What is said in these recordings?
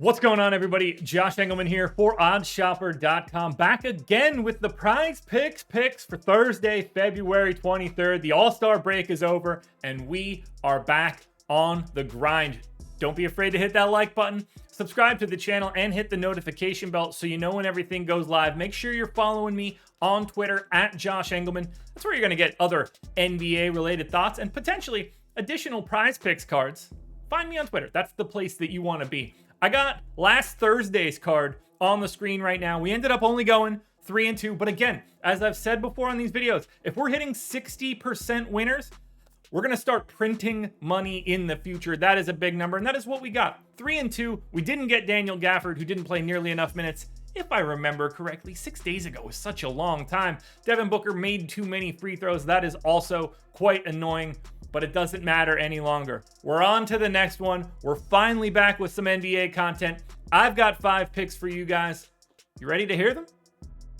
What's going on, everybody? Josh Engelman here for OddsShopper.com. Back again with the PrizePicks picks for Thursday, February 23rd. The All-Star break is over, and we are back on the grind. Don't be afraid to hit that like button, subscribe to the channel, and hit the notification bell so you know when everything goes live. Make sure you're following me on Twitter at Josh Engelman. That's where you're going to get other NBA-related thoughts and potentially additional PrizePicks cards. Find me on Twitter. That's the place that you want to be. I got last Thursday's card on the screen right now. We ended up only going 3-2. But again, as I've said before on these videos, if we're hitting 60% winners, we're going to start printing money in the future. That is a big number, and that is what we got. 3-2. We didn't get Daniel Gafford, who didn't play nearly enough minutes. If I remember correctly, 6 days ago was such a long time. Devin Booker made too many free throws. That is also quite annoying, but it doesn't matter any longer. We're on to the next one. We're finally back with some NBA content. I've got 5 picks for you guys. You ready to hear them?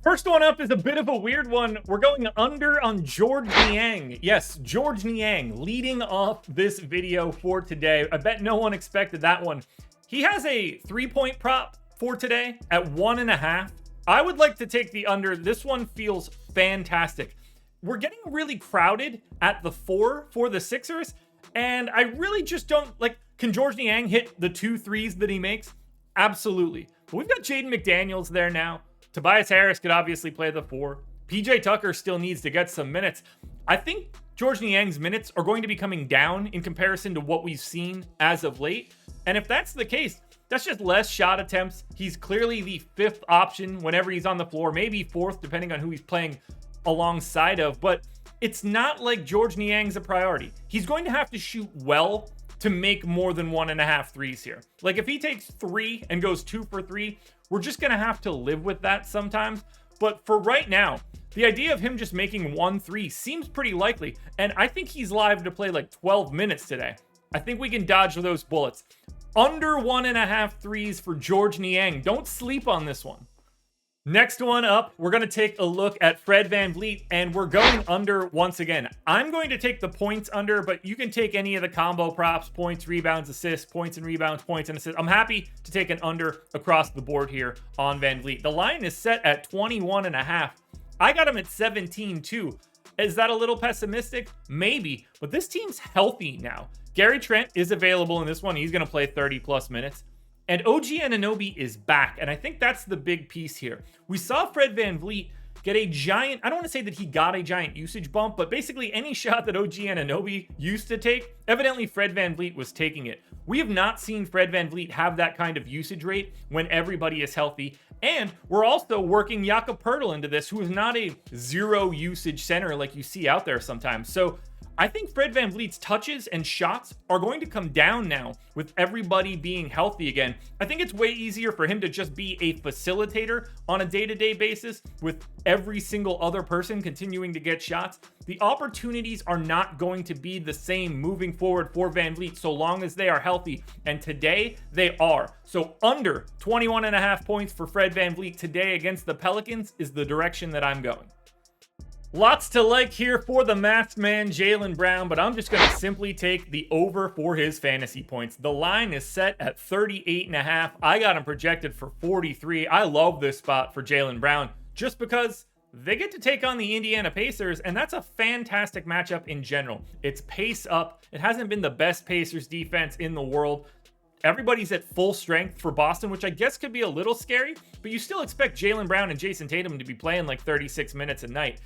First one up is a bit of a weird one. We're going under on George Niang. Yes, George Niang leading off this video for today. I bet no one expected that one. He has a 3-point prop for today at 1.5. I would like to take the under. This one feels fantastic. We're getting really crowded at the 4 for the Sixers, and I really just don't like. Can George Niang hit the 2 threes that he makes? Absolutely. But we've got Jaden McDaniels there now. Tobias Harris could obviously play the 4. PJ Tucker still needs to get some minutes. I think George Niang's minutes are going to be coming down in comparison to what we've seen as of late. And if that's the case, that's just less shot attempts. He's clearly the 5th option whenever he's on the floor, maybe 4th, depending on who he's playing alongside of. But it's not like George Niang's a priority. He's going to have to shoot well to make more than 1.5 threes here. Like if he takes 3 and goes 2 for 3, we're just going to have to live with that sometimes. But for right now, the idea of him just making 1 3 seems pretty likely. And I think he's live to play like 12 minutes today. I think we can dodge those bullets. Under 1.5 threes for George Niang. Don't sleep on this one. Next one up, we're going to take a look at Fred VanVleet, and we're going under once again. I'm going to take the points under, but you can take any of the combo props, points, rebounds, assists, points and rebounds, points and assists. I'm happy to take an under across the board here on VanVleet. The line is set at 21.5. I got him at 17 too. Is that a little pessimistic? Maybe, but this team's healthy now. Gary Trent is available in this one. He's going to play 30 plus minutes. And OG Anunoby is back, and I think that's the big piece here. We saw Fred VanVleet get a giant, I don't want to say that he got a giant usage bump, but basically any shot that OG Anunoby used to take, evidently Fred VanVleet was taking it. We have not seen Fred VanVleet have that kind of usage rate when everybody is healthy. And we're also working Jakob Poeltl into this, who is not a 0 usage center like you see out there sometimes. So I think Fred VanVleet's touches and shots are going to come down now with everybody being healthy again. I think it's way easier for him to just be a facilitator on a day-to-day basis with every single other person continuing to get shots. The opportunities are not going to be the same moving forward for VanVleet so long as they are healthy. And today they are. So under 21.5 points for Fred VanVleet today against the Pelicans is the direction that I'm going. Lots to like here for the masked man, Jaylen Brown, but I'm just going to simply take the over for his fantasy points. The line is set at 38.5. I got him projected for 43. I love this spot for Jaylen Brown just because they get to take on the Indiana Pacers, and that's a fantastic matchup in general. It's pace up. It hasn't been the best Pacers defense in the world. Everybody's at full strength for Boston, which I guess could be a little scary, but you still expect Jaylen Brown and Jason Tatum to be playing like 36 minutes a night.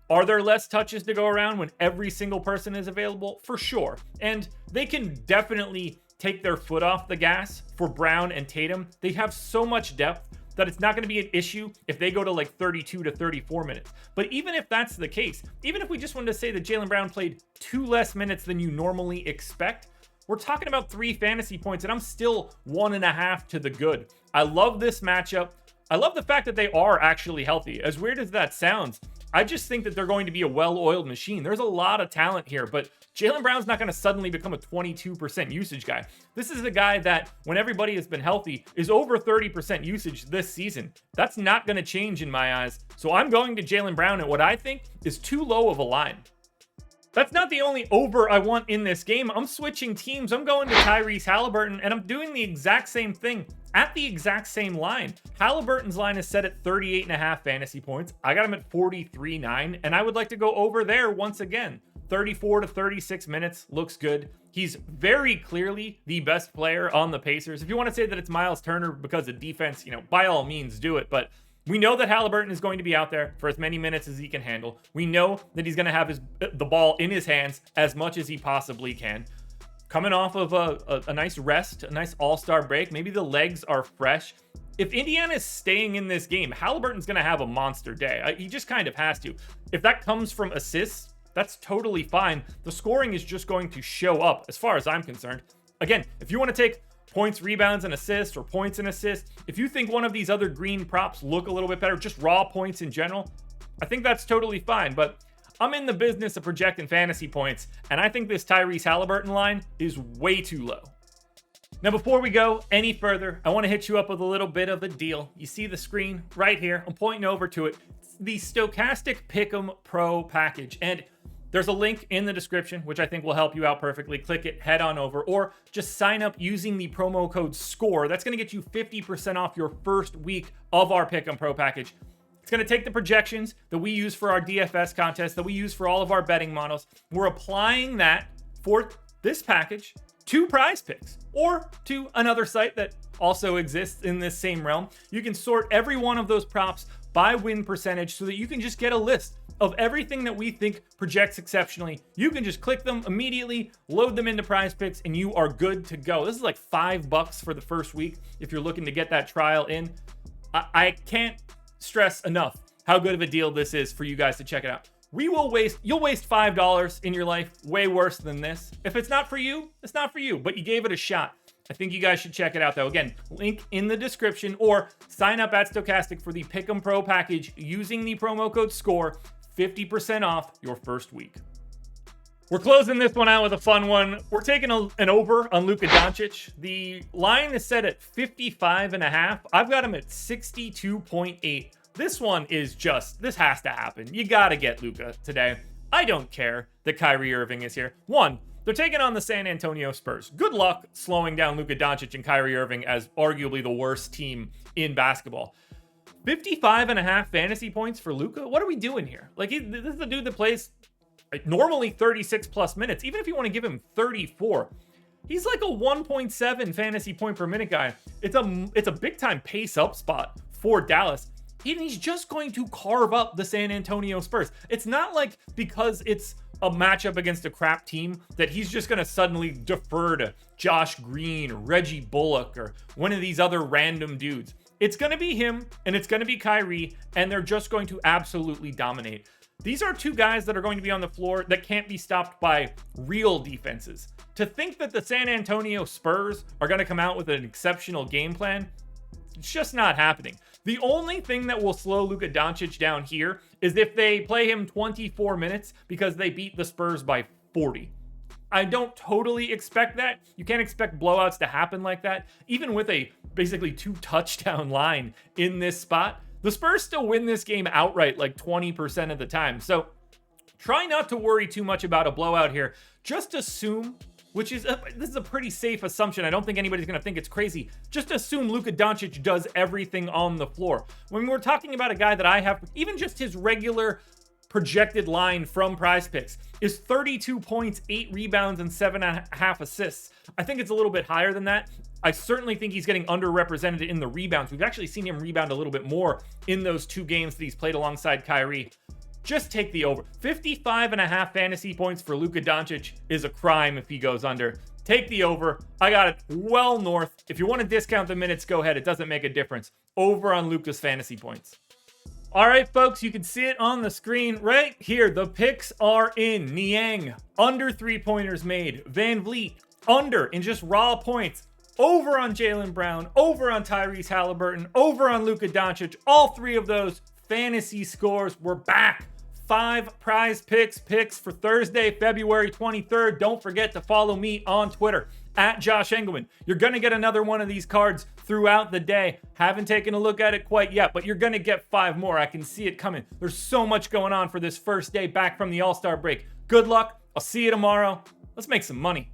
Are there less touches to go around when every single person is available? For sure. And they can definitely take their foot off the gas for Brown and Tatum. They have so much depth that it's not going to be an issue if they go to like 32 to 34 minutes. But even if that's the case, even if we just wanted to say that Jaylen Brown played 2 less minutes than you normally expect, we're talking about 3 fantasy points, and I'm still 1.5 to the good. I love this matchup. I love the fact that they are actually healthy. As weird as that sounds, I just think that they're going to be a well-oiled machine. There's a lot of talent here, but Jaylen Brown's not going to suddenly become a 22% usage guy. This is a guy that, when everybody has been healthy, is over 30% usage this season. That's not going to change in my eyes. So I'm going to Jaylen Brown at what I think is too low of a line. That's not the only over I want in this game. I'm switching teams. I'm going to Tyrese Halliburton, and I'm doing the exact same thing at the exact same line. Halliburton's line is set at 38.5 fantasy points. I got him at 43.9, and I would like to go over there once again. 34 to 36 minutes looks good. He's very clearly the best player on the Pacers. If you want to say that it's Miles Turner because of defense, by all means do it. But we know that Halliburton is going to be out there for as many minutes as he can handle. We know that he's going to have the ball in his hands as much as he possibly can. Coming off of a nice rest, a nice all-star break, maybe the legs are fresh. If Indiana is staying in this game, Halliburton's going to have a monster day. He just kind of has to. If that comes from assists, that's totally fine. The scoring is just going to show up as far as I'm concerned. Again, if you want to take points, rebounds, and assists, or points and assists, if you think one of these other green props look a little bit better, just raw points in general, I think that's totally fine. But I'm in the business of projecting fantasy points, and I think this Tyrese Halliburton line is way too low. Now, before we go any further, I want to hit you up with a little bit of a deal. You see the screen right here. I'm pointing over to it. It's the Stochastic Pick'em Pro package, and there's a link in the description, which I think will help you out perfectly. Click it, head on over, or just sign up using the promo code SCORE. That's going to get you 50% off your first week of our Pick'em Pro package. It's going to take the projections that we use for our DFS contest, that we use for all of our betting models. We're applying that for this package to PrizePicks or to another site that also exists in this same realm. You can sort every one of those props by win percentage so that you can just get a list of everything that we think projects exceptionally. You can just click them immediately, load them into PrizePicks, and you are good to go. This is like $5 for the first week if you're looking to get that trial in. I can't stress enough how good of a deal this is for you guys to check it out. You'll waste $5 in your life, way worse than this. If it's not for you, it's not for you, but you gave it a shot. I think you guys should check it out, though. Again, link in the description, or sign up at Stochastic for the Pick'em Pro package using the promo code SCORE, 50% off your first week. We're closing this one out with a fun one. We're taking an over on Luka Doncic. The line is set at 55.5. I've got him at 62.8. This one is this has to happen. You got to get Luka today. I don't care that Kyrie Irving is here. One, they're taking on the San Antonio Spurs. Good luck slowing down Luka Doncic and Kyrie Irving as arguably the worst team in basketball. 55.5 fantasy points for Luka? What are we doing here? Like, this is the dude that plays normally 36 plus minutes. Even if you want to give him 34, he's like a 1.7 fantasy point per minute guy. It's a big time pace up spot for Dallas. And he's just going to carve up the San Antonio Spurs. It's not like because it's a matchup against a crap team that he's just going to suddenly defer to Josh Green or Reggie Bullock or one of these other random dudes. It's going to be him and it's going to be Kyrie, and they're just going to absolutely dominate. These are two guys that are going to be on the floor that can't be stopped by real defenses. To think that the San Antonio Spurs are going to come out with an exceptional game plan, it's just not happening. The only thing that will slow Luka Doncic down here is if they play him 24 minutes because they beat the Spurs by 40. I don't totally expect that. You can't expect blowouts to happen like that. Even with a basically 2 touchdown line in this spot, the Spurs still win this game outright like 20% of the time. So try not to worry too much about a blowout here. Just assume, this is a pretty safe assumption. I don't think anybody's going to think it's crazy. Just assume Luka Doncic does everything on the floor. When we're talking about a guy that I have, even just his regular projected line from PrizePicks is 32 points, 8 rebounds, and 7.5 assists. I think it's a little bit higher than that. I certainly think he's getting underrepresented in the rebounds. We've actually seen him rebound a little bit more in those 2 games that he's played alongside Kyrie. Just take the over. 55.5 fantasy points for Luka Doncic is a crime if he goes under. Take the over. I got it well north. If you want to discount the minutes, go ahead. It doesn't make a difference. Over on Luka's fantasy points. All right, folks, you can see it on the screen right here. The picks are in. Niang, under 3-pointers made. VanVleet, under in just raw points. Over on Jaylen Brown, over on Tyrese Halliburton, over on Luka Doncic. All 3 of those fantasy scores were back. 5 PrizePicks picks for Thursday, February 23rd. Don't forget to follow me on Twitter at Josh Engelman. You're going to get another one of these cards throughout the day. Haven't taken a look at it quite yet, but you're going to get 5 more. I can see it coming. There's so much going on for this first day back from the All-Star break. Good luck. I'll see you tomorrow. Let's make some money.